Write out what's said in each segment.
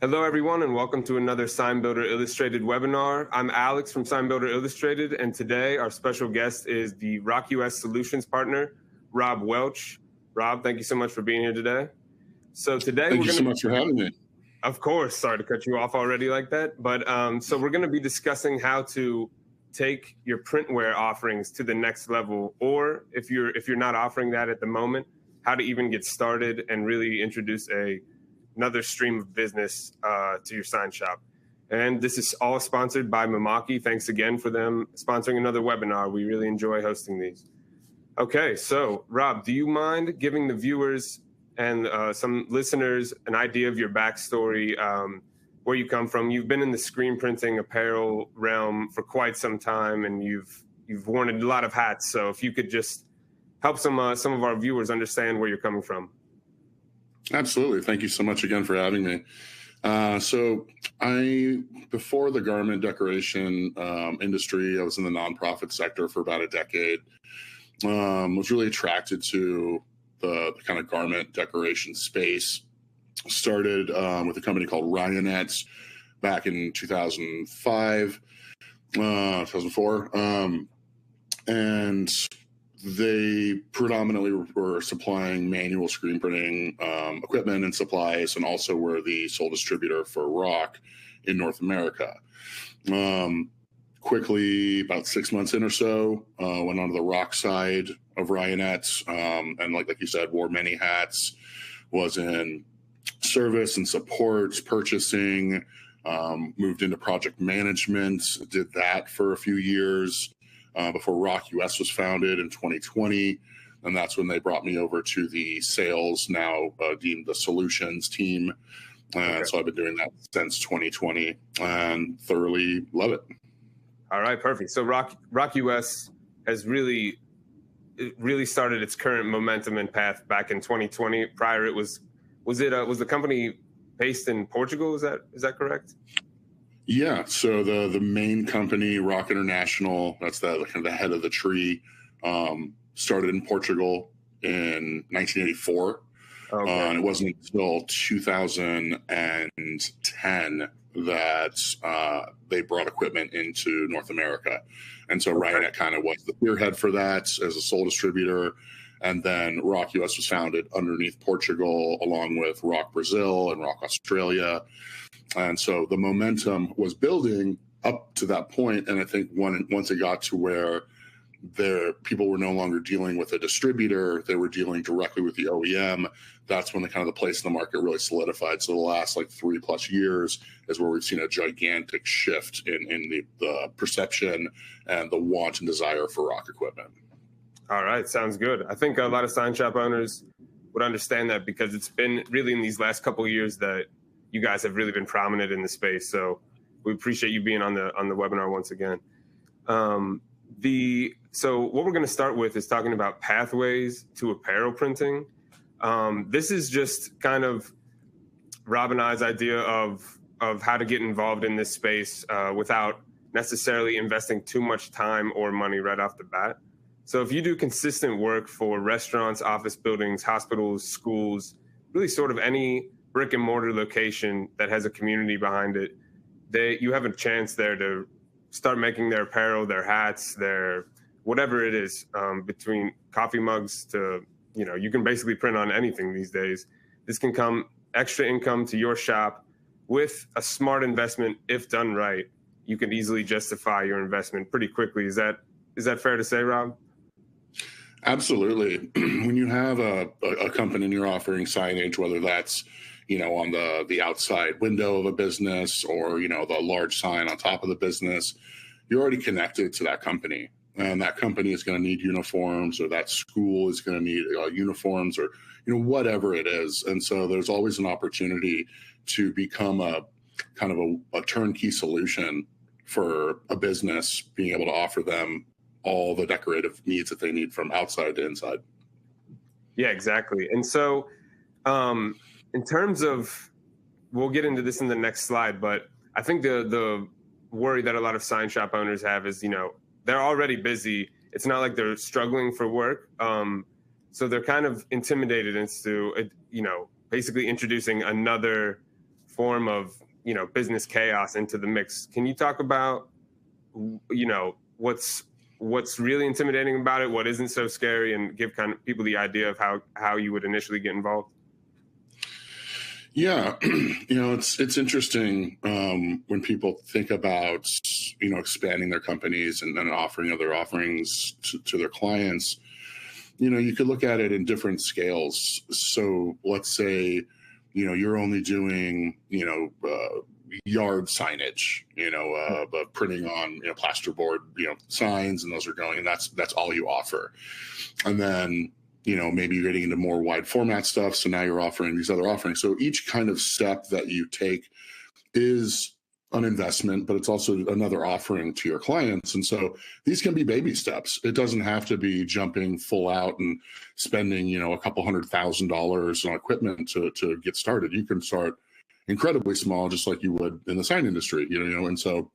Hello, everyone, and welcome to another Sign Builder Illustrated webinar. I'm Alex from Sign Builder Illustrated, and today our special guest is the Rock US Solutions partner, Rob Welch. Rob, thank you so much for being here today. So today Thank you so much for having me. Of course, sorry to cut you off already like that, but so we're going to be discussing how to take your printwear offerings to the next level, or if you're not offering that at the moment, how to even get started and really introduce another stream of business to your sign shop. And this is all sponsored by Mamaki. Thanks again for them sponsoring another webinar. We really enjoy hosting these. Okay, so Rob, do you mind giving the viewers and some listeners an idea of your backstory, where you come from? You've been in the screen printing apparel realm for quite some time, and you've worn a lot of hats. So if you could just help some of our viewers understand where you're coming from. Absolutely. Thank you so much again for having me. So before the garment decoration industry, I was in the nonprofit sector for about a decade. Was really attracted to the kind of garment decoration space. Started with a company called Ryonettes back in 2005, 2004. And they predominantly were supplying manual screen printing equipment and supplies, and also were the sole distributor for Rock in North America. Quickly, about 6 months in or so, went onto the Rock side of Ryonettes, and like you said, wore many hats, was in service and support, purchasing, moved into project management, did that for a few years. Before Rock US was founded in 2020, and that's when they brought me over to the sales, now deemed the solutions team. And so I've been doing that since 2020 and thoroughly love it. All right, perfect. So Rock US has really started its current momentum and path back in 2020. Prior, was the company based in Portugal? Is that correct? Yeah, so the main company, Rock International, that's the kind of the head of the tree, started in Portugal in 1984. Okay. And it wasn't until 2010 that they brought equipment into North America. And so Ryonet kind of was the spearhead for that as a sole distributor. And then Rock US was founded underneath Portugal, along with Rock Brazil and Rock Australia. And so the momentum was building up to that point. And I think once it got to where people were no longer dealing with a distributor, they were dealing directly with the OEM. That's when the place in the market really solidified. So the last 3+ years is where we've seen a gigantic shift in the perception and the want and desire for Rock equipment. All right, sounds good. I think a lot of sign shop owners would understand that, because it's been really in these last couple of years that you guys have really been prominent in the space. So we appreciate you being on the webinar once again. So what we're going to start with is talking about pathways to apparel printing. This is just kind of Rob and I's idea of how to get involved in this space without necessarily investing too much time or money right off the bat. So if you do consistent work for restaurants, office buildings, hospitals, schools, really sort of any brick and mortar location that has a community behind it, you have a chance there to start making their apparel, their hats, their whatever it is, between coffee mugs to, you can basically print on anything these days. This can come extra income to your shop with a smart investment. If done right, you can easily justify your investment pretty quickly. Is that fair to say, Rob? Absolutely. When you have a company and you're offering signage, whether that's on the outside window of a business or the large sign on top of the business, you're already connected to that company, and that company is going to need uniforms, or that school is going to need uniforms, or whatever it is. And so there's always an opportunity to become a kind of a turnkey solution for a business, being able to offer them all the decorative needs that they need from outside to inside. Yeah, exactly. And so in terms of, we'll get into this in the next slide, but I think the worry that a lot of sign shop owners have is, they're already busy. It's not like they're struggling for work. So they're kind of intimidated into, basically introducing another form of, business chaos into the mix. Can you talk about, what's really intimidating about it, what isn't so scary, and give kind of people the idea of how you would initially get involved? Yeah, it's interesting when people think about expanding their companies and offering other offerings to their clients. You could look at it in different scales. So let's say you're only doing yard signage, but printing on plasterboard signs, and those are going, and that's all you offer. And then maybe you're getting into more wide format stuff. So now you're offering these other offerings. So each kind of step that you take is an investment, but it's also another offering to your clients. And so these can be baby steps. It doesn't have to be jumping full out and spending, a couple $100,000 on equipment to get started. You can start incredibly small, just like you would in the sign industry, And so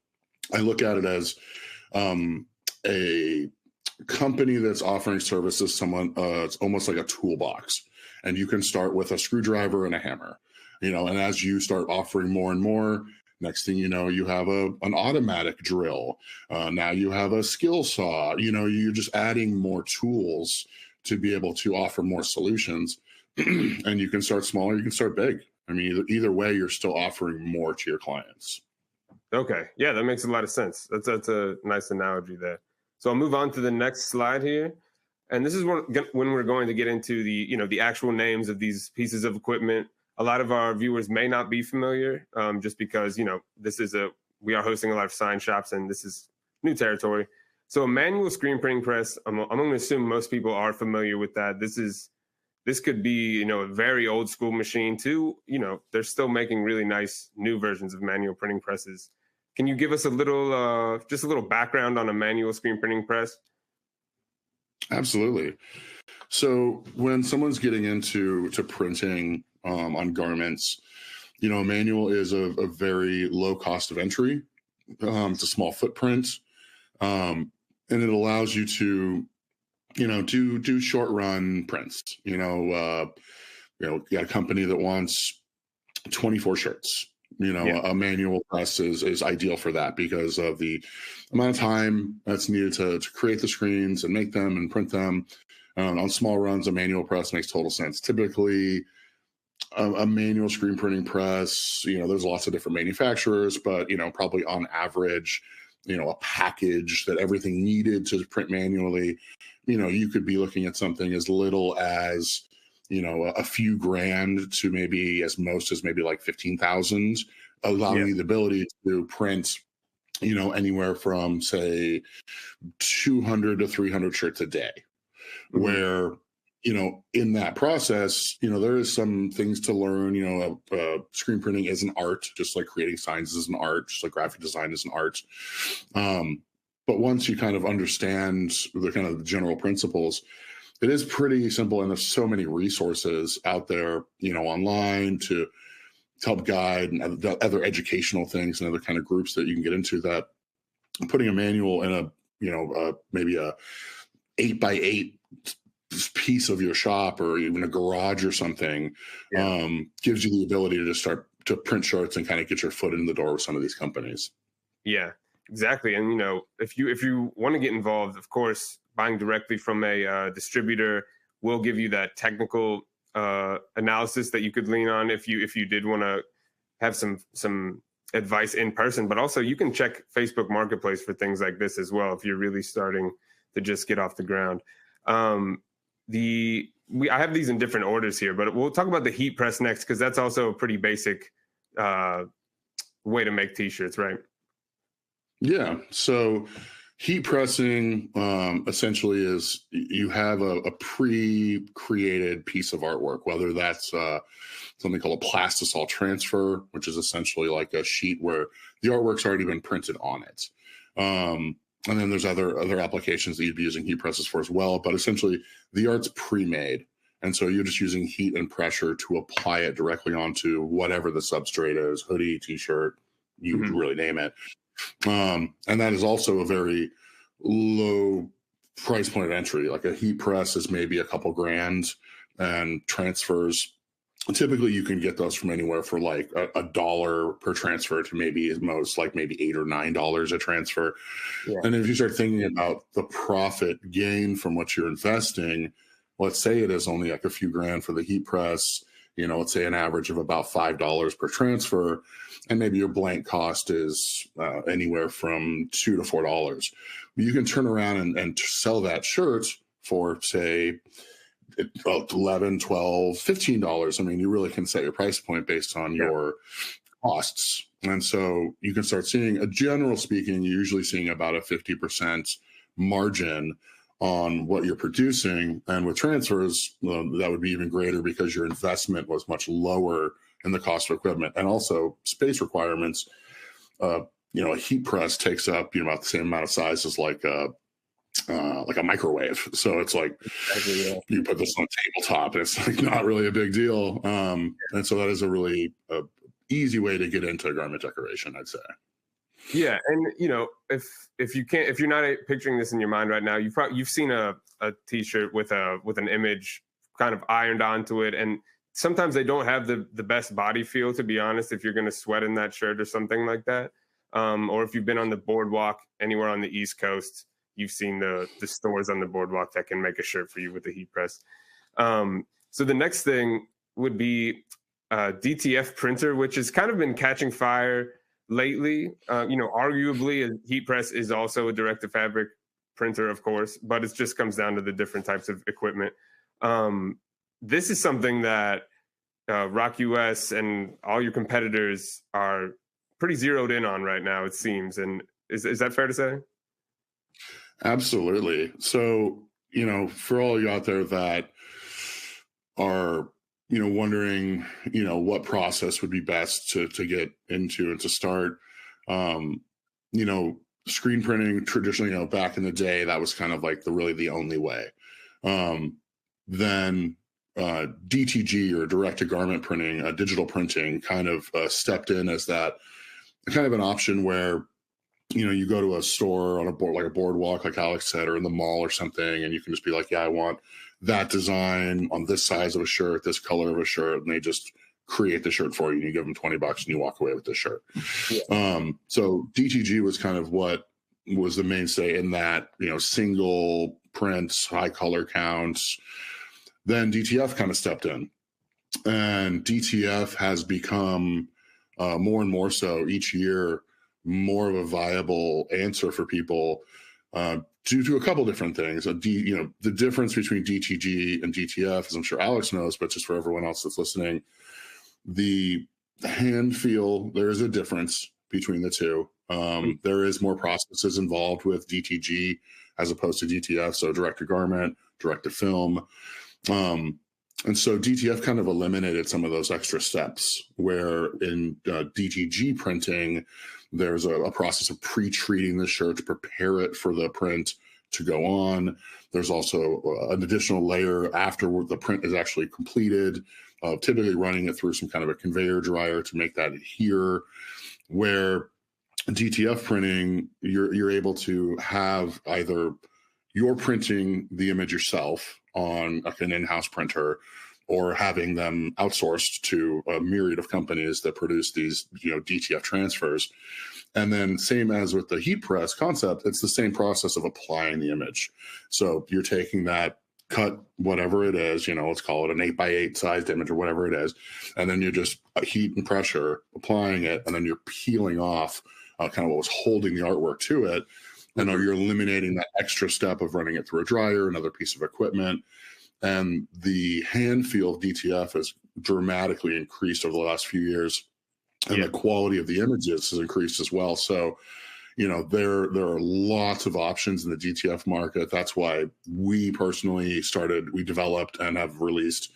I look at it as a company that's offering services, it's almost like a toolbox, and you can start with a screwdriver and a hammer, and as you start offering more and more, next thing you know, you have an automatic drill. Now you have a skill saw, you're just adding more tools to be able to offer more solutions. And you can start small or you can start big. I mean, either way, you're still offering more to your clients. Okay. Yeah, that makes a lot of sense. That's a nice analogy there. So I'll move on to the next slide here. And this is when we're going to get into the actual names of these pieces of equipment. A lot of our viewers may not be familiar, just because, we are hosting a lot of sign shops and this is new territory. So a manual screen printing press, I'm going to assume most people are familiar with that. This could be, a very old school machine too. They're still making really nice new versions of manual printing presses. Can you give us just a little background on a manual screen printing press? Absolutely. So when someone's getting into printing on garments, manual is a very low cost of entry. It's a small footprint, and it allows you to, do short run prints. You got a company that wants 24 shirts. A manual press is ideal for that because of the amount of time that's needed to create the screens and make them and print them. On small runs, a manual press makes total sense. Typically, a manual screen printing press, there's lots of different manufacturers, but, probably on average, a package that everything needed to print manually, you could be looking at something as little as, a few grand to maybe as most as maybe like 15,000, allowing you the ability to print, anywhere from say 200 to 300 shirts a day, where, in that process, there is some things to learn. Screen printing is an art, just like creating signs is an art, just like graphic design is an art. But once you kind of understand the kind of general principles, it is pretty simple, and there's so many resources out there, online to help guide, and other educational things and other kind of groups that you can get into, that putting a manual in a, maybe a 8x8 piece of your shop or even a garage or something, gives you the ability to just start to print shirts and kind of get your foot in the door with some of these companies. Yeah, exactly. And, if you want to get involved, of course, buying directly from a distributor will give you that technical analysis that you could lean on if you did want to have some advice in person. But also you can check Facebook Marketplace for things like this as well if you're really starting to just get off the ground. I have these in different orders here, but we'll talk about the heat press next, because that's also a pretty basic way to make t-shirts, right? Yeah. So heat pressing essentially is you have a pre-created piece of artwork, whether that's something called a plastisol transfer, which is essentially like a sheet where the artwork's already been printed on it. And then there's other applications that you'd be using heat presses for as well. But essentially, the art's pre-made. And so you're just using heat and pressure to apply it directly onto whatever the substrate is, hoodie, t-shirt, you really name it. And that is also a very low price point of entry. Like a heat press is maybe a couple grand, and transfers typically you can get those from anywhere for like a dollar per transfer to maybe at most like maybe $8 or $9 a transfer. Yeah. And if you start thinking about the profit gain from what you're investing, let's say it is only like a few grand for the heat press, let's say an average of about $5 per transfer, and maybe your blank cost is anywhere from $2 to $4. You can turn around and sell that shirt for, say, $11, $12, $15. I mean, you really can set your price point based on your costs. And so you can start seeing, general speaking, you're usually seeing about a 50% margin on what you're producing. And with transfers, that would be even greater because your investment was much lower in the cost of equipment and also space requirements. A heat press takes up about the same amount of size as like a microwave. So it's like you put this on a tabletop and it's like not really a big deal. And so that is a really easy way to get into garment decoration, I'd say. Yeah. And if you're not picturing this in your mind right now, you've seen a t-shirt with an image kind of ironed onto it. And sometimes they don't have the best body feel, to be honest, if you're going to sweat in that shirt or something like that. Or if you've been on the boardwalk anywhere on the East Coast, you've seen the stores on the boardwalk that can make a shirt for you with a heat press. So the next thing would be DTF printer, which has kind of been catching fire lately. Arguably a heat press is also a direct-to-fabric printer, of course, but it just comes down to the different types of equipment. This is something that Rock US and all your competitors are pretty zeroed in on right now, it seems. And is that fair to say? Absolutely. So, for all you out there that are, wondering, what process would be best to get into and to start, screen printing traditionally, back in the day, that was kind of like the only way. Then DTG, or direct to garment printing, digital printing, kind of stepped in as that kind of an option where you go to a store on a board, like a boardwalk, like Alex said, or in the mall or something, and you can just be like, yeah, I want that design on this size of a shirt, this color of a shirt, and they just create the shirt for you, and you give them $20 and you walk away with the shirt. Yeah. So DTG was kind of what was the mainstay in that, single prints, high color counts. Then DTF kind of stepped in, and DTF has become more and more so each year more of a viable answer for people due to a couple different things. The difference between DTG and DTF, as I'm sure Alex knows, but just for everyone else that's listening, the hand feel, there is a difference between the two. There is more processes involved with DTG as opposed to DTF, so direct to garment, direct to film. And so DTF kind of eliminated some of those extra steps, where in DTG printing, there's a process of pre-treating the shirt to prepare it for the print to go on. There's also an additional layer after the print is actually completed, typically running it through some kind of a conveyor dryer to make that adhere, where DTF printing, you're able to have either you're printing the image yourself on like an in-house printer, or having them outsourced to a myriad of companies that produce these, DTF transfers. And then same as with the heat press concept, it's the same process of applying the image. So you're taking that, cut whatever it is, let's call it an 8x8 sized image or whatever it is, and then you're just heat and pressure applying it, and then you're peeling off kind of what was holding the artwork to it. And you're eliminating that extra step of running it through a dryer, another piece of equipment. And the hand feel of DTF has dramatically increased over the last few years. And the quality of the images has increased as well. So, there are lots of options in the DTF market. That's why we personally developed and have released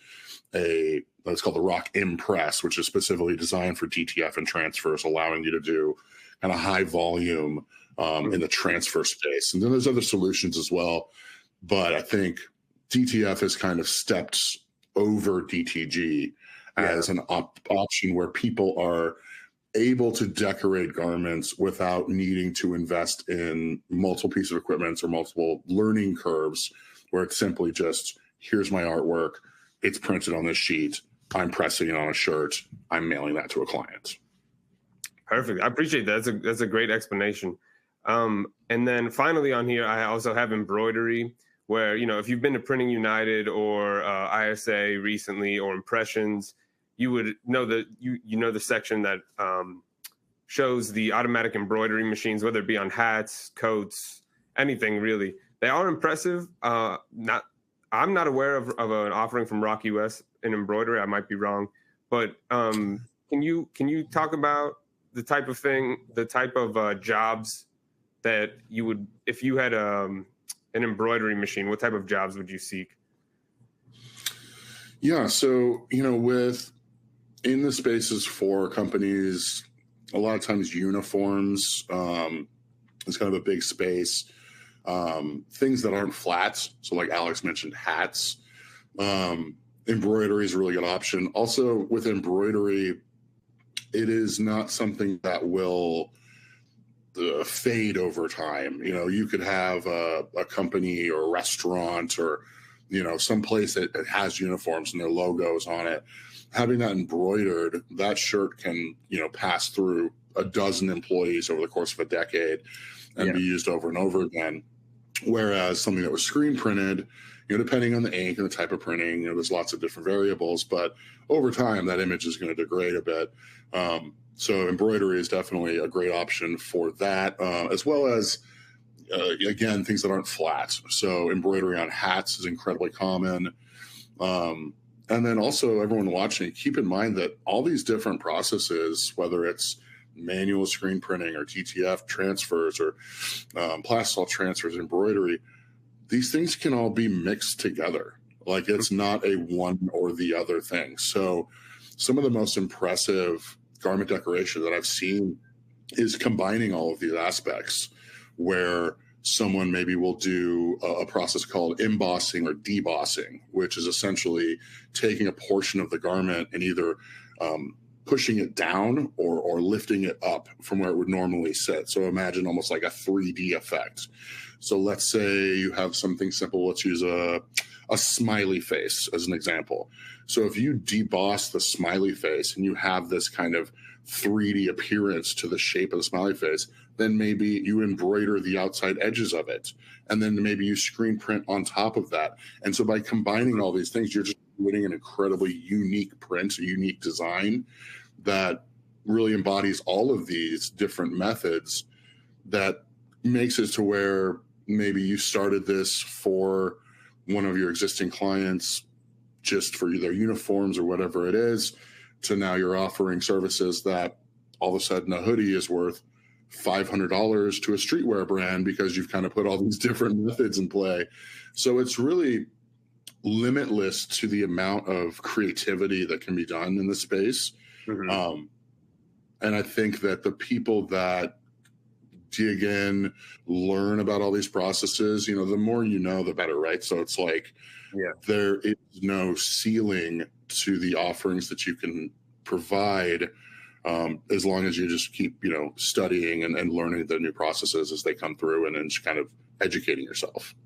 it's called the Rock Impress, which is specifically designed for DTF and transfers, allowing you to do kind of high volume in the transfer space. And then there's other solutions as well. But I think DTF has kind of stepped over DTG as an option where people are able to decorate garments without needing to invest in multiple pieces of equipment or multiple learning curves, where it's simply just, here's my artwork, it's printed on this sheet, I'm pressing it on a shirt, I'm mailing that to a client. Perfect. I appreciate that. That's a great explanation. And then finally on here, I also have embroidery, where, if you've been to Printing United or ISA recently, or Impressions, you would know that you know the section that shows the automatic embroidery machines, whether it be on hats, coats, anything really. They are impressive. I'm not aware of an offering from Rock US in embroidery. I might be wrong, but can you talk about the type of jobs that you would, if you had an embroidery machine, what type of jobs would you seek? Yeah, so in the spaces for companies, a lot of times uniforms is kind of a big space. Things that aren't flats, so like Alex mentioned, hats. Embroidery is a really good option. Also, with embroidery, it is not something that will fade over time. You could have a company or a restaurant or some place that has uniforms and their logos on it. Having that embroidered, that shirt can pass through a dozen employees over the course of a decade and be used over and over again. Whereas something that was screen printed, depending on the ink and the type of printing, there's lots of different variables, but over time that image is going to degrade a bit. So embroidery is definitely a great option for that, as well as again, things that aren't flat. So embroidery on hats is incredibly common. And then also, everyone watching, keep in mind that all these different processes, whether it's manual screen printing or TTF transfers or plastisol transfers, embroidery, these things can all be mixed together. Like, it's not a one or the other thing. So some of the most impressive garment decoration that I've seen is combining all of these aspects, where someone maybe will do a process called embossing or debossing, which is essentially taking a portion of the garment and either pushing it down or lifting it up from where it would normally sit. So imagine almost like a 3D effect. So let's say you have something simple. Let's use a smiley face as an example. So if you deboss the smiley face and you have this kind of 3D appearance to the shape of the smiley face, then maybe you embroider the outside edges of it, and then maybe you screen print on top of that. And so by combining all these things, you're just creating an incredibly unique print, a unique design that really embodies all of these different methods, that makes it to where maybe you started this for one of your existing clients just for their uniforms or whatever it is, to now you're offering services that all of a sudden a hoodie is worth $500 to a streetwear brand because you've kind of put all these different methods in play. So it's really limitless to the amount of creativity that can be done in this space. Mm-hmm. And I think that the people that dig in, learn about all these processes, the more you know, the better, right? So it's like, there is no ceiling to the offerings that you can provide, as long as you just keep, studying and learning the new processes as they come through, and then just kind of educating yourself.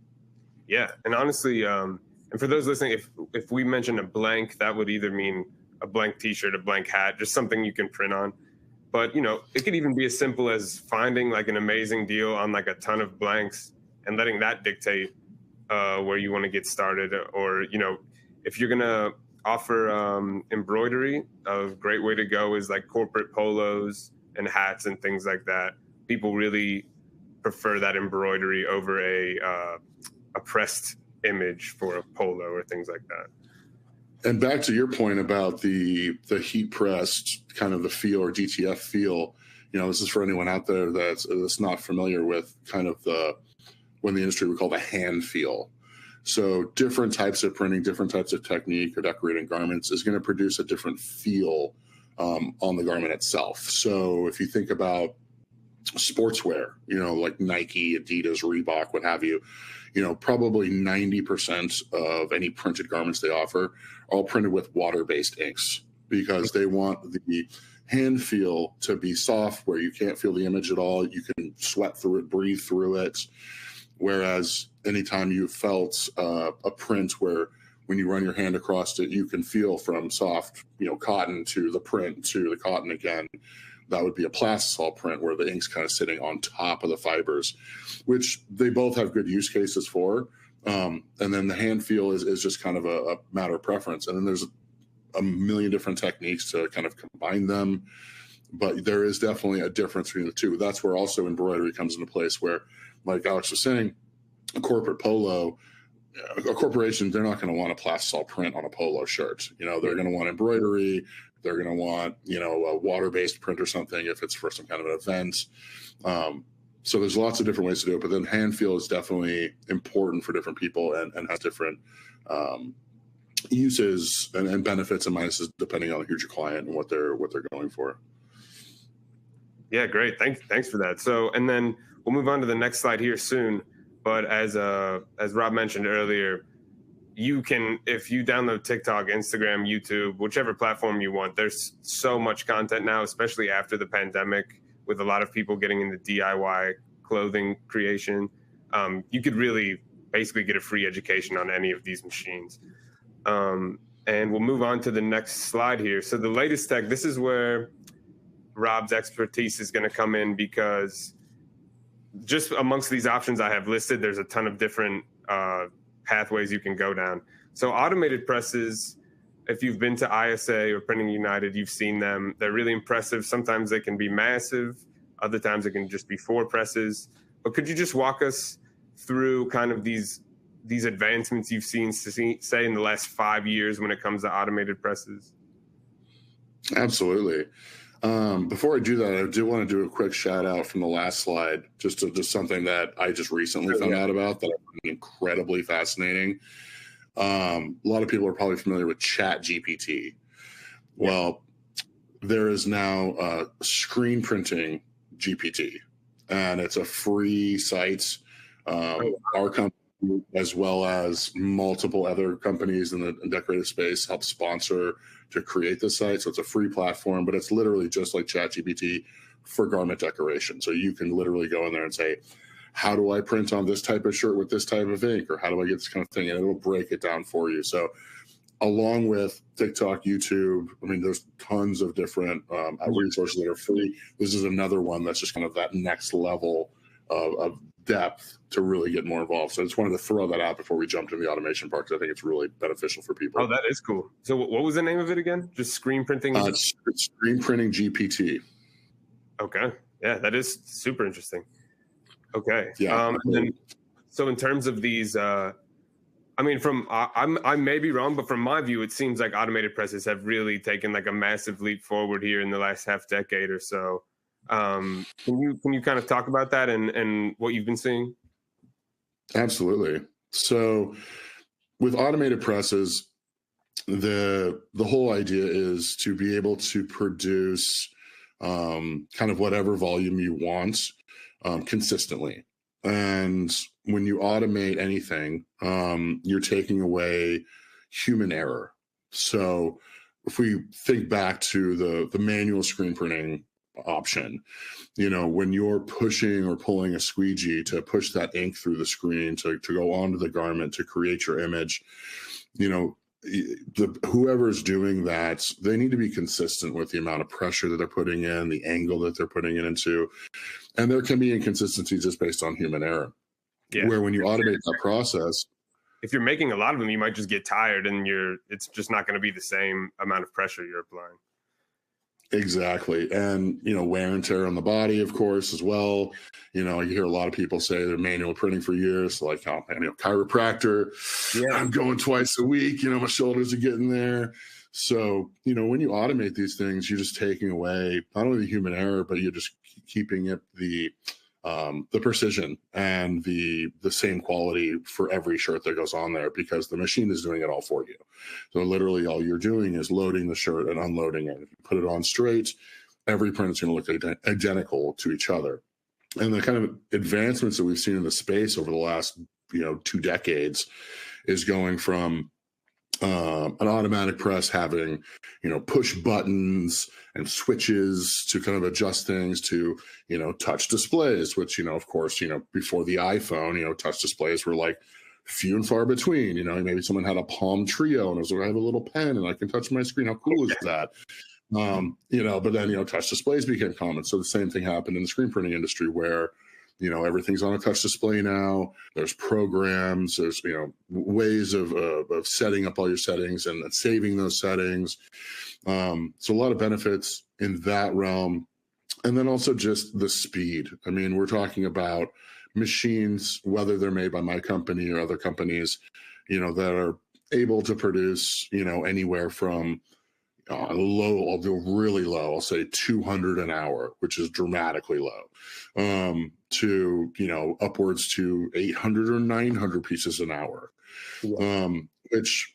Yeah. And honestly, and for those listening, if we mention a blank, that would either mean a blank t-shirt, a blank hat, just something you can print on. But, it could even be as simple as finding like an amazing deal on like a ton of blanks and letting that dictate where you want to get started. Or, if you're going to offer embroidery, a great way to go is like corporate polos and hats and things like that. People really prefer that embroidery over a pressed image for a polo or things like that. And back to your point about the heat pressed kind of the feel, or DTF feel, this is for anyone out there that's not familiar with kind of what in the industry we call the hand feel. So different types of printing, different types of technique or decorating garments is going to produce a different feel on the garment itself. So if you think about sportswear, like Nike, Adidas, Reebok, what have you, probably 90% of any printed garments they offer are all printed with water-based inks, because they want the hand feel to be soft, where you can't feel the image at all. You can sweat through it, breathe through it. Whereas anytime you felt a print where when you run your hand across it, you can feel from soft, cotton to the print to the cotton again. That would be a plastisol print where the ink's kind of sitting on top of the fibers, which they both have good use cases for. And then the hand feel is just kind of a matter of preference. And then there's a million different techniques to kind of combine them. But there is definitely a difference between the two. That's where also embroidery comes into place, where, like Alex was saying, a corporate polo, a corporation, they're not going to want a plastisol print on a polo shirt. They're going to want embroidery. They're going to want, a water-based print or something if it's for some kind of an event. So there's lots of different ways to do it. But then hand feel is definitely important for different people and has different uses and benefits and minuses depending on who's your client and what they're going for. Yeah, great. Thanks for that. So, and then we'll move on to the next slide here soon. But as Rob mentioned earlier, you can, if you download TikTok, Instagram, YouTube, whichever platform you want, there's so much content now, especially after the pandemic, with a lot of people getting into DIY clothing creation. You could really basically get a free education on any of these machines. And we'll move on to the next slide here. So the latest tech, this is where Rob's expertise is going to come in, because just amongst these options I have listed, there's a ton of different pathways you can go down. So automated presses, if you've been to ISA or Printing United, you've seen them. They're really impressive. Sometimes they can be massive. Other times it can just be 4 presses. But could you just walk us through kind of these advancements you've seen, say, in the last 5 years when it comes to automated presses? Absolutely. Before I do that, I do want to do a quick shout out from the last slide, just something that I just recently found out about that I find incredibly fascinating. A lot of people are probably familiar with ChatGPT. Well, there is now screen printing GPT, and it's a free site. Our company, as well as multiple other companies in the decorative space, help sponsor to create the site. So it's a free platform, but it's literally just like ChatGPT for garment decoration. So you can literally go in there and say, how do I print on this type of shirt with this type of ink? Or how do I get this kind of thing? And it'll break it down for you. So along with TikTok, YouTube, I mean, there's tons of different resources that are free. This is another one that's just kind of that next level of depth to really get more involved. So I just wanted to throw that out before we jump to the automation part, because I think it's really beneficial for people. Oh, that is cool. So what was the name of it again? Just screen printing? It's screen printing GPT. Okay. Yeah, that is super interesting. Okay. Yeah. And then, so in terms of these, I mean, I may be wrong, but from my view, it seems like automated presses have really taken like a massive leap forward here in the last half decade or so. Can you kind of talk about that and what you've been seeing? Absolutely. So with automated presses, the whole idea is to be able to produce kind of whatever volume you want consistently. And when you automate anything, you're taking away human error. So if we think back to the manual screen printing option, when you're pushing or pulling a squeegee to push that ink through the screen to go onto the garment to create your image, whoever's doing that, they need to be consistent with the amount of pressure that they're putting in, the angle that they're putting it into. And there can be inconsistencies just based on human error. Yeah. Where when you automate that process, if you're making a lot of them, you might just get tired and it's just not going to be the same amount of pressure you're applying. Exactly. And, wear and tear on the body, of course, as well. I hear a lot of people say they're manual printing for years, like, chiropractor, I'm going twice a week, my shoulders are getting there. So, when you automate these things, you're just taking away not only the human error, but you're just keeping it the precision and the same quality for every shirt that goes on there, because the machine is doing it all for you. So literally all you're doing is loading the shirt and unloading it. If you put it on straight, every print is going to look identical to each other. And the kind of advancements that we've seen in the space over the last 2 decades is going from an automatic press having, push buttons and switches to kind of adjust things to, touch displays, which, of course, before the iPhone, touch displays were like few and far between. You know, maybe someone had a Palm Trio and it was like, I have a little pen and I can touch my screen. How cool is that? You know, but then, you know, touch displays became common. So the same thing happened in the screen printing industry where, you know, everything's on a touch display now. There's programs, there's, you know, ways of setting up all your settings and saving those settings. So a lot of benefits in that realm. And then also just the speed. I mean, we're talking about machines, whether they're made by my company or other companies, you know, that are able to produce, you know, anywhere from low, I'll do really low, I'll say 200 an hour, which is dramatically low, to, you know, upwards to 800 or 900 pieces an hour, which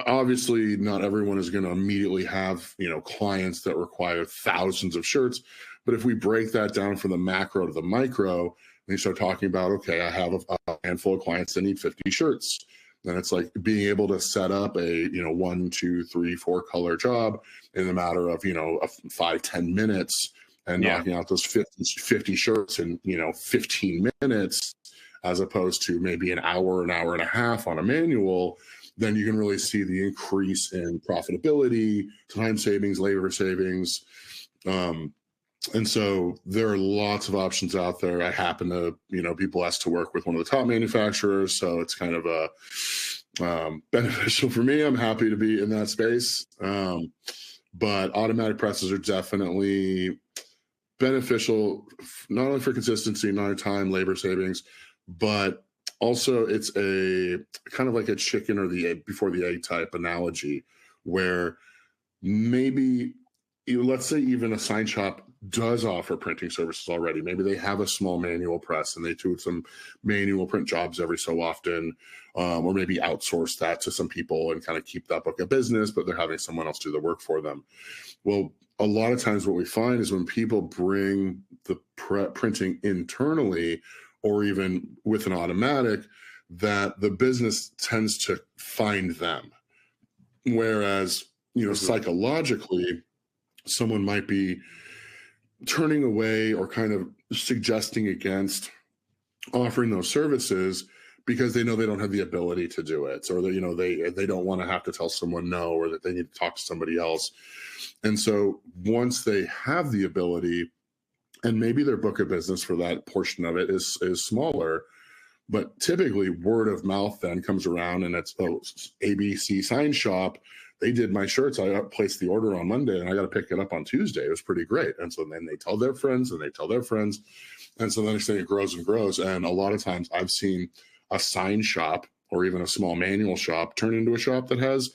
obviously not everyone is going to immediately have, you know, clients that require thousands of shirts. But if we break that down from the macro to the micro, and you start talking about, okay, I have a handful of clients that need 50 shirts. Then it's like being able to set up a, you know, 1, 2, 3, 4 color job in a matter of, you know, 5-10 minutes and knocking out those 50 shirts in, you know, 15 minutes, as opposed to maybe an hour and a half on a manual. Then you can really see the increase in profitability, time savings, labor savings. And so there are lots of options out there. I happen to, you know, people ask to work with one of the top manufacturers. So it's kind of beneficial for me. I'm happy to be in that space. But automatic presses are definitely beneficial, not only for consistency, not only time, labor savings, but also it's a kind of like a chicken or the egg before the egg type analogy, where maybe, let's say even a sign shop does offer printing services already. Maybe they have a small manual press and they do some manual print jobs every so often, or maybe outsource that to some people and kind of keep that book of business, but they're having someone else do the work for them. Well, a lot of times what we find is when people bring the printing internally, or even with an automatic, that the business tends to find them. Whereas, you know, psychologically, someone might be turning away or kind of suggesting against offering those services because they know they don't have the ability to do it, or that, you know, they don't want to have to tell someone no, or that they need to talk to somebody else. And so once they have the ability, and maybe their book of business for that portion of it is smaller, but typically word of mouth then comes around and it's, oh, ABC Sign Shop, they did my shirts. I placed the order on Monday and I got to pick it up on Tuesday. It was pretty great. And so then they tell their friends and they tell their friends. And so the next thing it grows and grows. And a lot of times I've seen a sign shop or even a small manual shop turn into a shop that has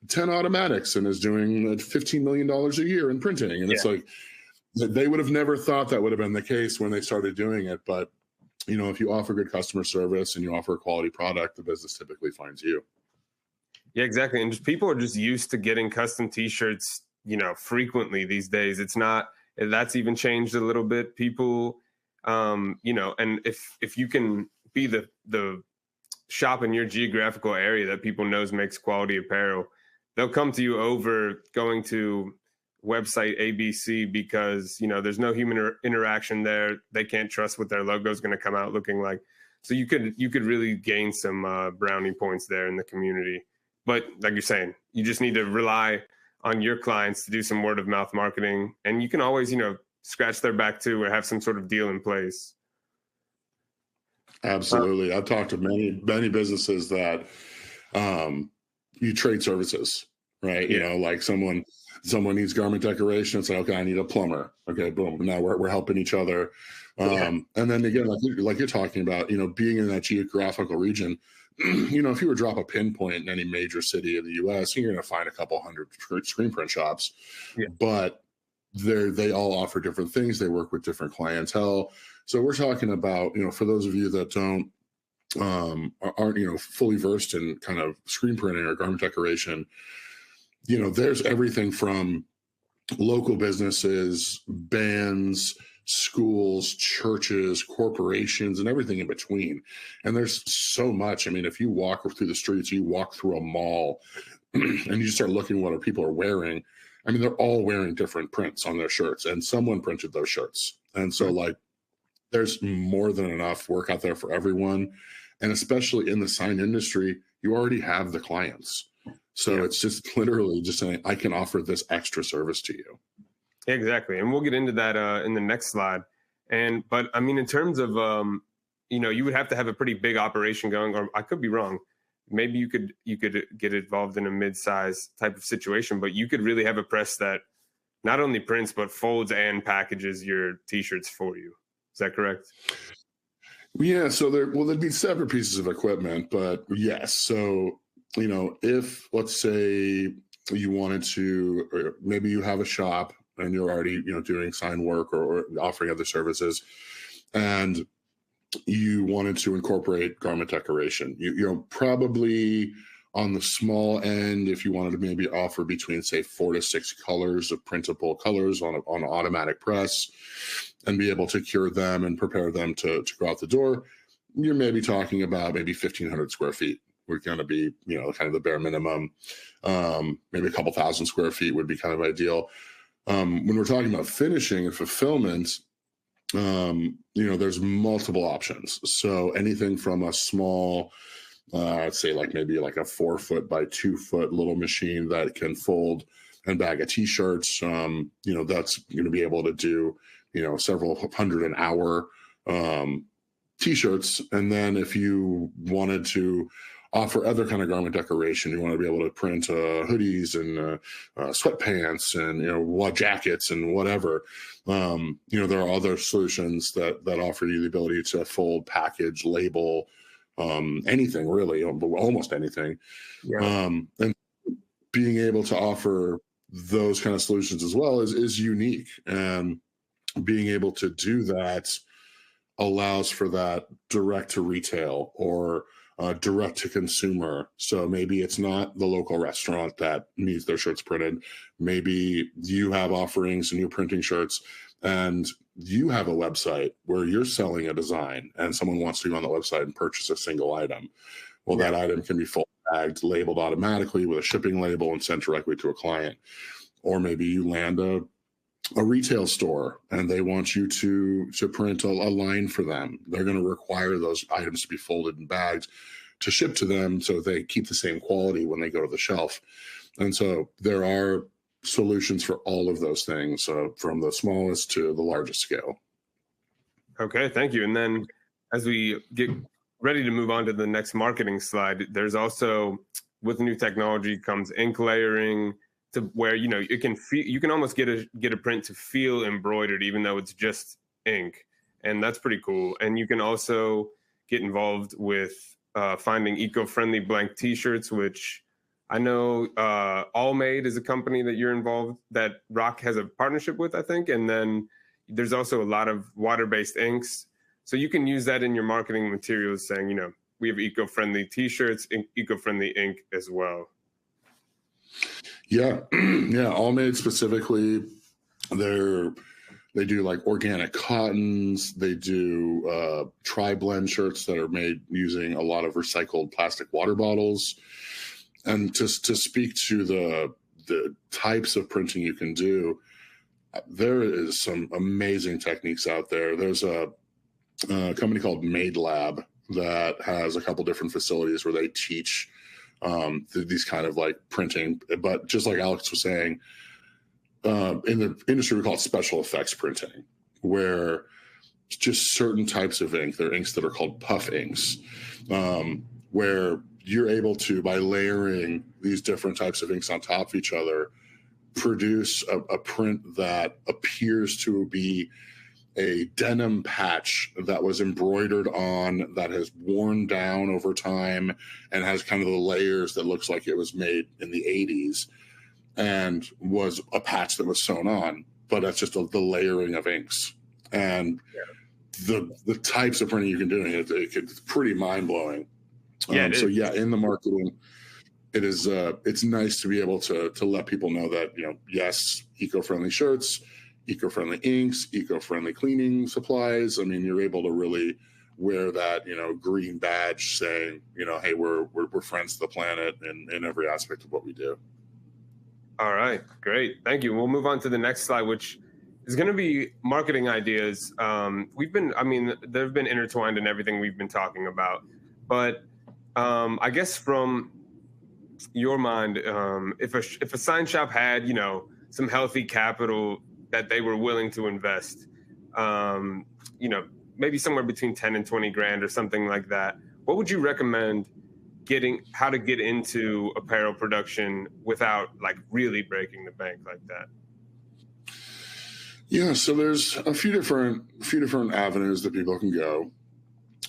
10 automatics and is doing $15 million a year in printing. And it's like, they would have never thought that would have been the case when they started doing it. But, you know, if you offer good customer service and you offer a quality product, the business typically finds you. Yeah, exactly. And just people are just used to getting custom t-shirts, you know, frequently these days. It's not, that's even changed a little bit. People, you know, and if you can be the shop in your geographical area that people knows makes quality apparel, they'll come to you over going to website ABC because, you know, there's no human interaction there. They can't trust what their logo is going to come out looking like. So you could really gain some brownie points there in the community. But like you're saying, you just need to rely on your clients to do some word of mouth marketing, and you can always, you know, scratch their back too or have some sort of deal in place. Absolutely. I've talked to many businesses that you trade services, right? You know, like someone needs garment decoration. It's like, okay, I need a plumber. Okay, boom. Now we're helping each other. And then again, like you're talking about, you know, being in that geographical region, you know, if you were to drop a pinpoint in any major city of the U.S., you're going to find a couple hundred screen print shops. But they all offer different things. They work with different clientele. So we're talking about, you know, for those of you that aren't, you know, fully versed in kind of screen printing or garment decoration, you know, there's everything from local businesses, bands, schools, churches, corporations, and everything in between. And there's so much. I mean, if you walk through the streets, you walk through a mall and you start looking what people are wearing. I mean, they're all wearing different prints on their shirts, and someone printed those shirts. And so like, there's more than enough work out there for everyone. And especially in the sign industry, you already have the clients. So it's just literally just saying, I can offer this extra service to you. Exactly. And we'll get into that in the next slide. But I mean, in terms of, you would have to have a pretty big operation going, or I could be wrong. Maybe you could get involved in a mid-size type of situation, but you could really have a press that not only prints, but folds and packages your t-shirts for you. Is that correct? Yeah. So there'd be separate pieces of equipment, but yes. So, if let's say you wanted to, or maybe you have a shop and you're already, doing sign work or offering other services, and you wanted to incorporate garment decoration, probably on the small end, if you wanted to maybe offer between, say, 4 to 6 colors of printable colors on an automatic press and be able to cure them and prepare them to go out the door, you're maybe talking about maybe 1,500 square feet. We're going to be, kind of the bare minimum. Maybe a couple thousand square feet would be kind of ideal. When we're talking about finishing and fulfillment, there's multiple options. So anything from a small, I'd say maybe a 4-foot by 2-foot little machine that can fold and bag a t-shirts, that's going to be able to do, several hundred an hour t-shirts. And then if you wanted to offer other kind of garment decoration, you want to be able to print hoodies and sweatpants and jackets and whatever. There are other solutions that offer you the ability to fold, package, label, anything really, almost anything. Yeah. And being able to offer those kind of solutions as well is unique. And being able to do that allows for that direct to retail or direct to consumer. So maybe it's not the local restaurant that needs their shirts printed. Maybe you have offerings and you're printing shirts and you have a website where you're selling a design and someone wants to go on the website and purchase a single item. Well, that item can be full bagged, labeled automatically with a shipping label and sent directly to a client. Or maybe you land a retail store and they want you to print a line for them. They're going to require those items to be folded and bagged to ship to them so they keep the same quality when they go to the shelf. And so there are solutions for all of those things, from the smallest to the largest scale. Okay, thank you. And then as we get ready to move on to the next marketing slide, there's also, with new technology comes ink layering, to where it can feel, you can almost get a print to feel embroidered even though it's just ink, and that's pretty cool. And you can also get involved with finding eco-friendly blank t-shirts, which I know All Made is a company that you're involved, that Rock has a partnership with, I think. And then there's also a lot of water-based inks, so you can use that in your marketing materials, saying we have eco-friendly t-shirts, eco-friendly ink as well. Yeah. Yeah. All Made specifically, they do organic cottons. They do tri-blend shirts that are made using a lot of recycled plastic water bottles. And to speak to the types of printing you can do, there is some amazing techniques out there. There's a company called Made Lab that has a couple different facilities where they teach these kind of printing, but just like Alex was saying, in the industry we call it special effects printing, where just certain types of ink, they're inks that are called puff inks, where you're able to, by layering these different types of inks on top of each other, produce a print that appears to be a denim patch that was embroidered on, that has worn down over time and has kind of the layers that looks like it was made in the 80s and was a patch that was sewn on, but that's just the layering of inks. And the types of printing you can do, it's pretty mind-blowing. So yeah, in the marketing, it is it's nice to be able to let people know that, yes, eco-friendly shirts, eco-friendly inks, eco-friendly cleaning supplies. I mean, you're able to really wear that, green badge saying, hey, we're friends to the planet in every aspect of what we do. All right, great. Thank you. We'll move on to the next slide, which is going to be marketing ideas. They've been intertwined in everything we've been talking about. But I guess from your mind, if a sign shop had, some healthy capital that they were willing to invest, um, you know, maybe somewhere between 10 and 20 grand or something like that, what would you recommend how to get into apparel production without like really breaking the bank like that? Yeah, so there's a few different avenues that people can go.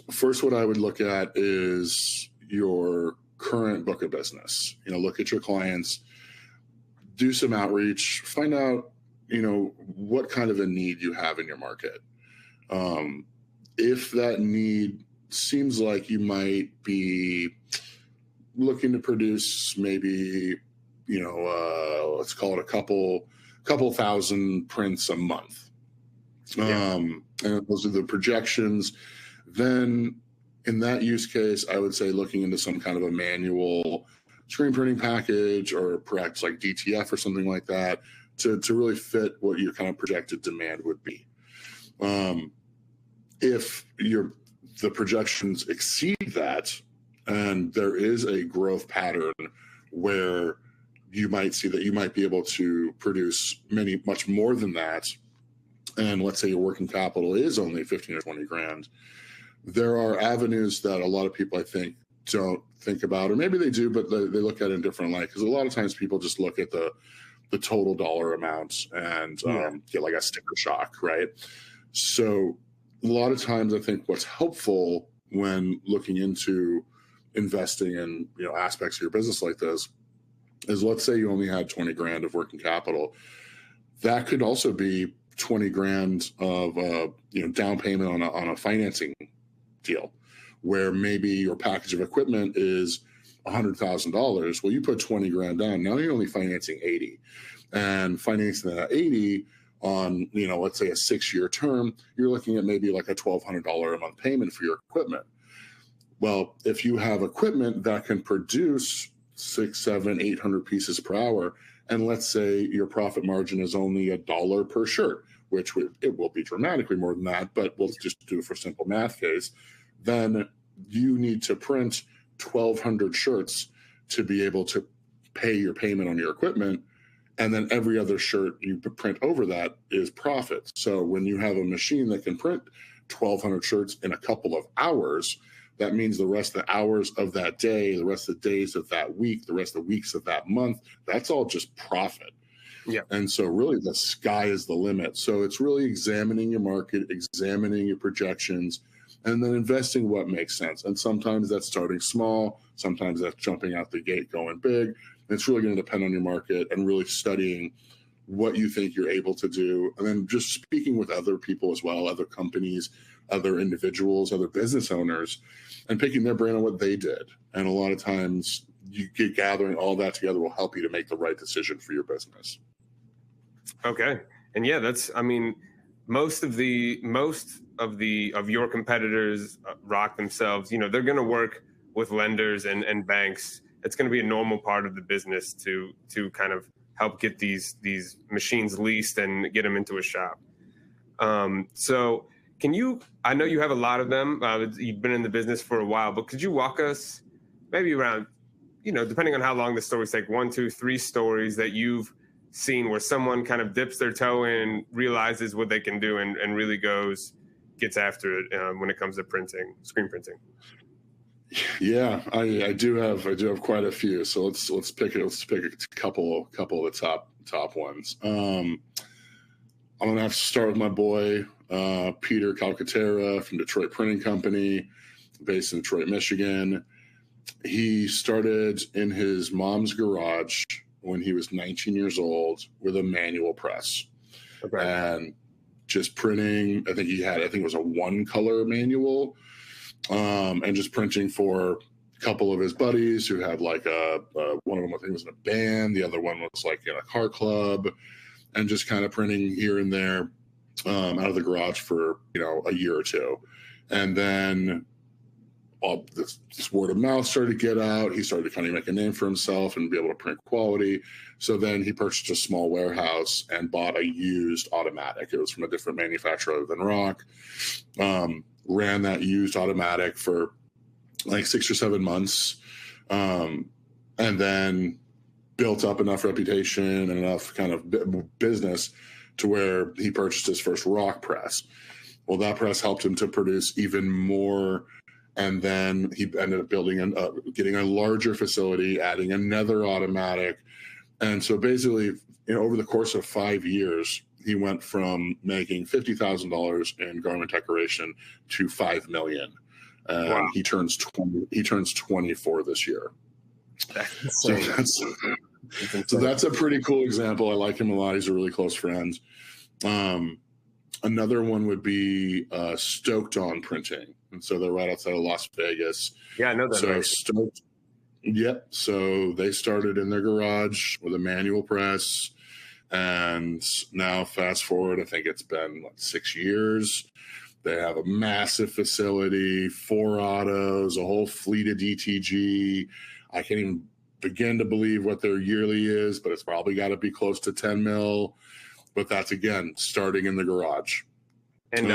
First, what I would look at is your current book of business. Look at your clients, do some outreach, find out, what kind of a need you have in your market. If that need seems like you might be looking to produce maybe, let's call it a couple thousand prints a month. And those are the projections. Then in that use case, I would say looking into some kind of a manual screen printing package, or perhaps like DTF or something like that, to really fit what your kind of projected demand would be. If the projections exceed that, and there is a growth pattern where you might see that you might be able to produce much more than that, and let's say your working capital is only 15 or 20 grand, there are avenues that a lot of people, I think, don't think about, or maybe they do, but they look at it in a different light. Because a lot of times people just look at the total dollar amounts and get like a sticker shock, right? So a lot of times I think what's helpful when looking into investing in aspects of your business like this is, let's say you only had 20 grand of working capital. That could also be 20 grand of down payment on a financing deal, where maybe your package of equipment is $100,000. Well, you put 20 grand down. Now you're only financing 80, and financing that 80 on, let's say a 6-year term, you're looking at maybe like a $1,200 a month payment for your equipment. Well, if you have equipment that can produce 600, 700, 800 pieces per hour, and let's say your profit margin is only $1 per shirt, which it will be dramatically more than that, but we'll just do it for simple math case, then you need to print 1,200 shirts to be able to pay your payment on your equipment. And then every other shirt you print over that is profit. So when you have a machine that can print 1,200 shirts in a couple of hours, that means the rest of the hours of that day, the rest of the days of that week, the rest of the weeks of that month, that's all just profit. Yeah. And so really the sky is the limit. So it's really examining your market, examining your projections, and then investing what makes sense. And sometimes that's starting small. Sometimes that's jumping out the gate, going big. It's really going to depend on your market and really studying what you think you're able to do. And then just speaking with other people as well, other companies, other individuals, other business owners, and picking their brain on what they did. And a lot of times gathering all that together will help you to make the right decision for your business. Okay. And yeah, most of your competitors, Rock themselves, they're going to work with lenders and banks. It's going to be a normal part of the business to kind of help get these machines leased and get them into a shop. So I know you have a lot of them. You've been in the business for a while, but could you walk us maybe around, depending on how long the stories take, 1, 2, 3 stories that you've seen where someone kind of dips their toe in, realizes what they can do, and really gets after it when it comes to screen printing? Yeah, I do have quite a few. So let's pick a couple of the top ones. I'm gonna have to start with my boy Peter Calcaterra from Detroit Printing Company, based in Detroit, Michigan. He started in his mom's garage when he was 19 years old with a manual press. Okay. And just printing. I think it was a 1-color manual. And just printing for a couple of his buddies who had like one of them, I think, was in a band. The other one was like in a car club, and just kind of printing here and there out of the garage for, a year or two. And then all this word of mouth started to get out. He started to kind of make a name for himself and be able to print quality. So then he purchased a small warehouse and bought a used automatic. It was from a different manufacturer other than Rock. Ran that used automatic for like 6 or 7 months, and then built up enough reputation and enough kind of business to where he purchased his first rock press. Well, that press helped him to produce even more, and then he ended up getting a larger facility, adding another automatic. And so basically, over the course of 5 years, he went from making $50,000 in garment decoration to $5 million. Wow. He turns 24 this year. So that's a pretty cool example. I like him a lot. He's a really close friend. Another one would be Stoked On Printing, and so they're right outside of Las Vegas. Yeah, I know that. So Stoked. Yep. So they started in their garage with a manual press, and now fast forward, I think it's been 6 years. They have a massive facility, 4 autos, a whole fleet of DTG. I can't even begin to believe what their yearly is, but it's probably got to be close to 10 mil. But that's, again, starting in the garage. And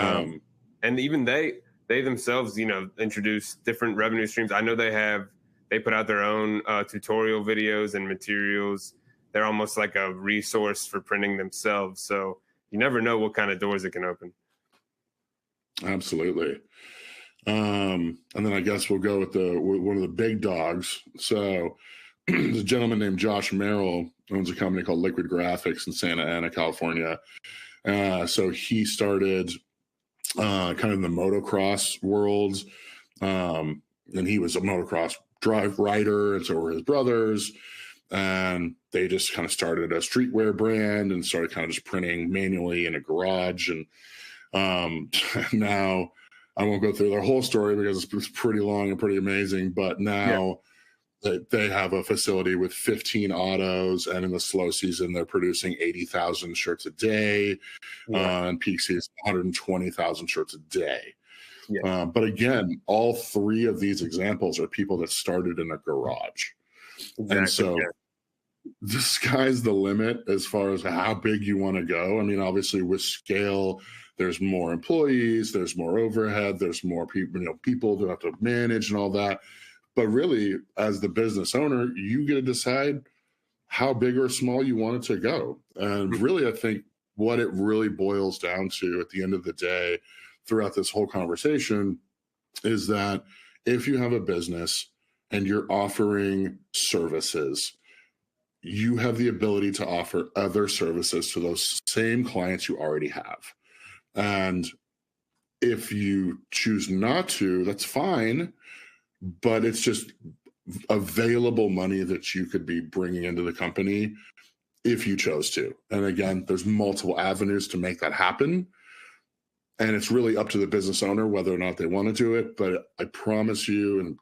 even they themselves, introduce different revenue streams. I know they put out their own tutorial videos and materials. They're almost like a resource for printing themselves. So you never know what kind of doors it can open. Absolutely. And then I guess we'll go with one of the big dogs. So there's a gentleman named Josh Merrill owns a company called Liquid Graphics in Santa Ana, California. So he started kind of in the motocross world. And he was a motocross rider, and so were his brothers. And they just kind of started a streetwear brand and started kind of just printing manually in a garage. And now I won't go through their whole story because it's pretty long and pretty amazing. But now they have a facility with 15 autos, and in the slow season, they're producing 80,000 shirts a day. And peak season, 120,000 shirts a day. Yeah. But again, all 3 of these examples are people that started in a garage. Exactly. And so the sky's the limit as far as how big you want to go. I mean, obviously with scale, there's more employees, there's more overhead, there's more people that have to manage and all that. But really, as the business owner, you get to decide how big or small you want it to go. And really, I think what it really boils down to at the end of the day throughout this whole conversation is that if you have a business and you're offering services, you have the ability to offer other services to those same clients you already have. And if you choose not to, that's fine, but it's just available money that you could be bringing into the company if you chose to. And again, there's multiple avenues to make that happen. And it's really up to the business owner whether or not they want to do it. But I promise you, and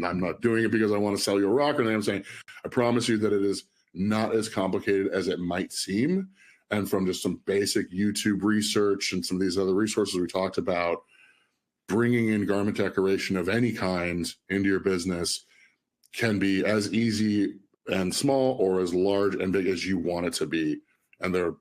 I'm not doing it because I want to sell you a rock or anything. I'm saying, I promise you that it is not as complicated as it might seem. And from just some basic YouTube research and some of these other resources we talked about, bringing in garment decoration of any kind into your business can be as easy and small or as large and big as you want it to be. And there are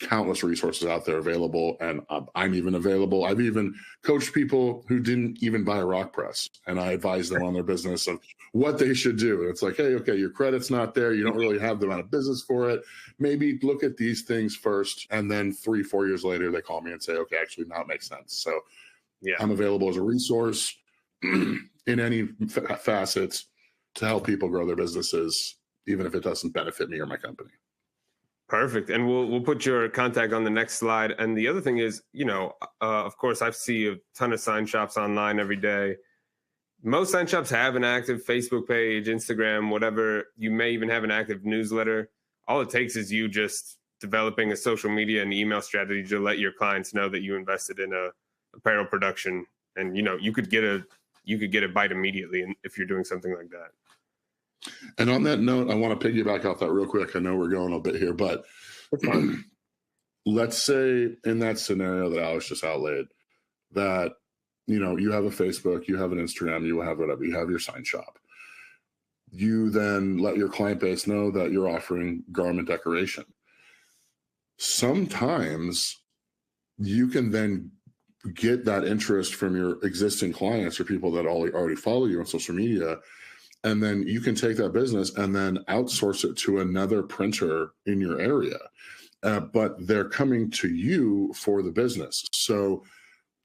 countless resources out there available, and I'm even available. I've even coached people who didn't even buy a rock press, and I advise them on their business of what they should do. And it's like, hey, okay, your credit's not there. You don't really have the amount of business for it. Maybe look at these things first, and then 3-4 years later, they call me and say, okay, actually, now it makes sense. So I'm available as a resource in any facets to help people grow their businesses, even if it doesn't benefit me or my company. Perfect. And we'll put your contact on the next slide. And the other thing is, of course, I see a ton of sign shops online every day. Most sign shops have an active Facebook page, Instagram, whatever. You may even have an active newsletter. All it takes is you just developing a social media and email strategy to let your clients know that you invested in a apparel production. And, you could get a bite immediately if you're doing something like that. And on that note, I want to piggyback off that real quick. I know we're going a bit here, but let's say in that scenario that Alex just outlaid, that, you have a Facebook, you have an Instagram, you have whatever, you have your sign shop. You then let your client base know that you're offering garment decoration. Sometimes you can then get that interest from your existing clients or people that already follow you on social media. And then you can take that business and then outsource it to another printer in your area. But they're coming to you for the business. So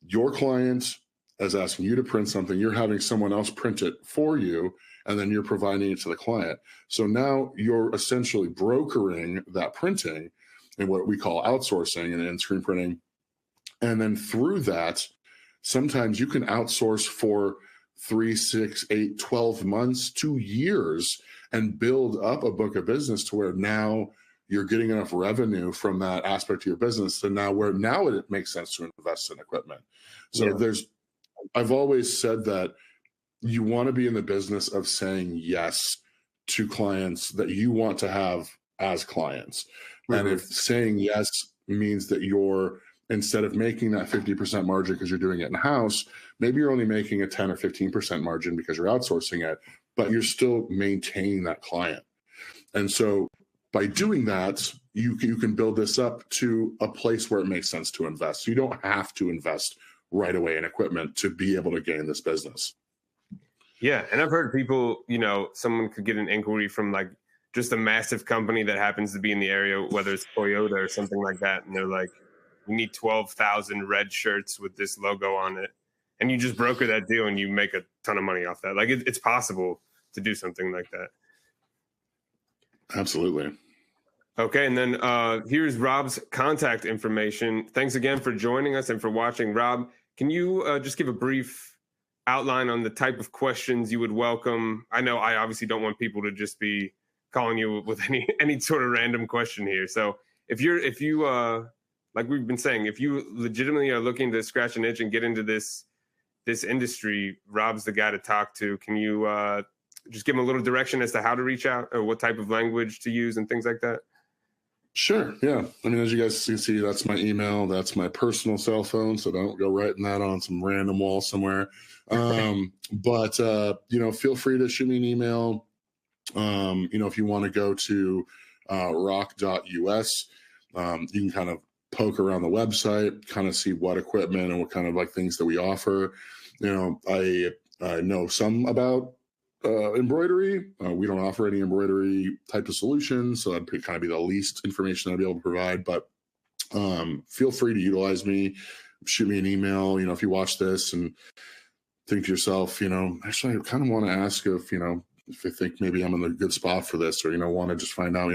your client is asking you to print something, you're having someone else print it for you, and then you're providing it to the client. So now you're essentially brokering that printing in what we call outsourcing and in screen printing. And then through that, sometimes you can outsource for 3, 6, 8, 12 months, 2 years, and build up a book of business to where now you're getting enough revenue from that aspect of your business to now it makes sense to invest in equipment. So I've always said that you want to be in the business of saying yes to clients that you want to have as clients. Mm-hmm. And if saying yes means that you're, instead of making that 50% margin because you're doing it in-house, maybe you're only making a 10 or 15% margin because you're outsourcing it, but you're still maintaining that client. And so by doing that, you can build this up to a place where it makes sense to invest. You don't have to invest right away in equipment to be able to gain this business. Yeah. And I've heard people, someone could get an inquiry from like just a massive company that happens to be in the area, whether it's Toyota or something like that. And they're like, we need 12,000 red shirts with this logo on it. And you just broker that deal and you make a ton of money off that. Like it's possible to do something like that. Absolutely. Okay. And then here's Rob's contact information. Thanks again for joining us and for watching. Rob, can you just give a brief outline on the type of questions you would welcome? I know I obviously don't want people to just be calling you with any sort of random question here. So if you like we've been saying, if you legitimately are looking to scratch an itch and get into this industry, Rob's the guy to talk to. Can you just give him a little direction as to how to reach out or what type of language to use and things like that? Sure. Yeah. I mean, as you guys can see, that's my email. That's my personal cell phone. So don't go writing that on some random wall somewhere. But feel free to shoot me an email. If you want to go to rock.us, you can kind of poke around the website, kind of see what equipment and what kind of like things that we offer. I know some about embroidery. We don't offer any embroidery type of solutions, so that'd kind of be the least information I'd be able to provide. But feel free to utilize me. Shoot me an email. If you watch this and think to yourself, actually, I kind of want to ask if you think maybe I'm in a good spot for this, or want to just find out,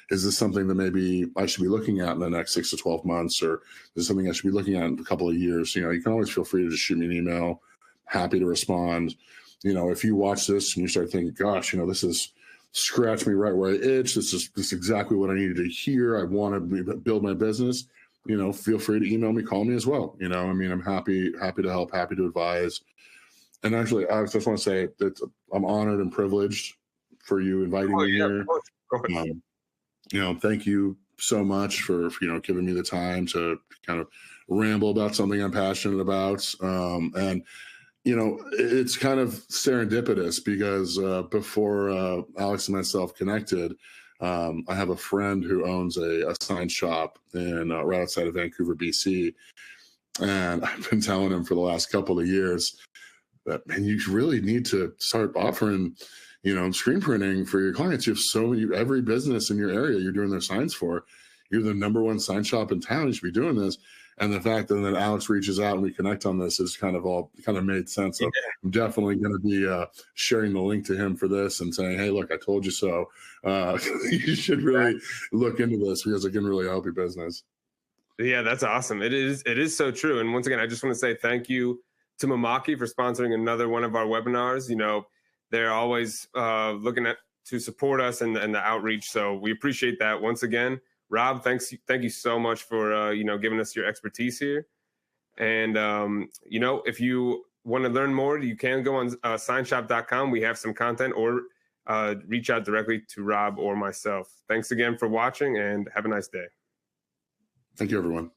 is this something that maybe I should be looking at in the next 6 to 12 months, or is this something I should be looking at in a couple of years? You can always feel free to just shoot me an email. Happy to respond. If you watch this and you start thinking, gosh, this is scratch me right where I itch. This is exactly what I needed to hear. I want to build my business. Feel free to email me, call me as well. I'm happy to help, happy to advise. And actually, I just want to say that I'm honored and privileged for you inviting me here. Of course. Thank you so much for giving me the time to kind of ramble about something I'm passionate about. And it's kind of serendipitous because before Alex and myself connected, I have a friend who owns a sign shop in right outside of Vancouver, BC. And I've been telling him for the last couple of years that, man, you really need to start offering, screen printing for your clients. You have every business in your area you're doing their signs for. You're the #1 sign shop in town. You should be doing this. And the fact that then Alex reaches out and we connect on this is kind of made sense. So I'm definitely going to be sharing the link to him for this and saying, hey, look, I told you so. You should really look into this because it can really help your business. Yeah, that's awesome. It is so true. And once again, I just want to say thank you to Mamaki for sponsoring another one of our webinars. They're always looking to support us and the outreach. So we appreciate that. Once again, Rob, thank you so much for giving us your expertise here. And if you want to learn more, you can go on signshop.com. We have some content, or reach out directly to Rob or myself. Thanks again for watching, and have a nice day. Thank you, everyone.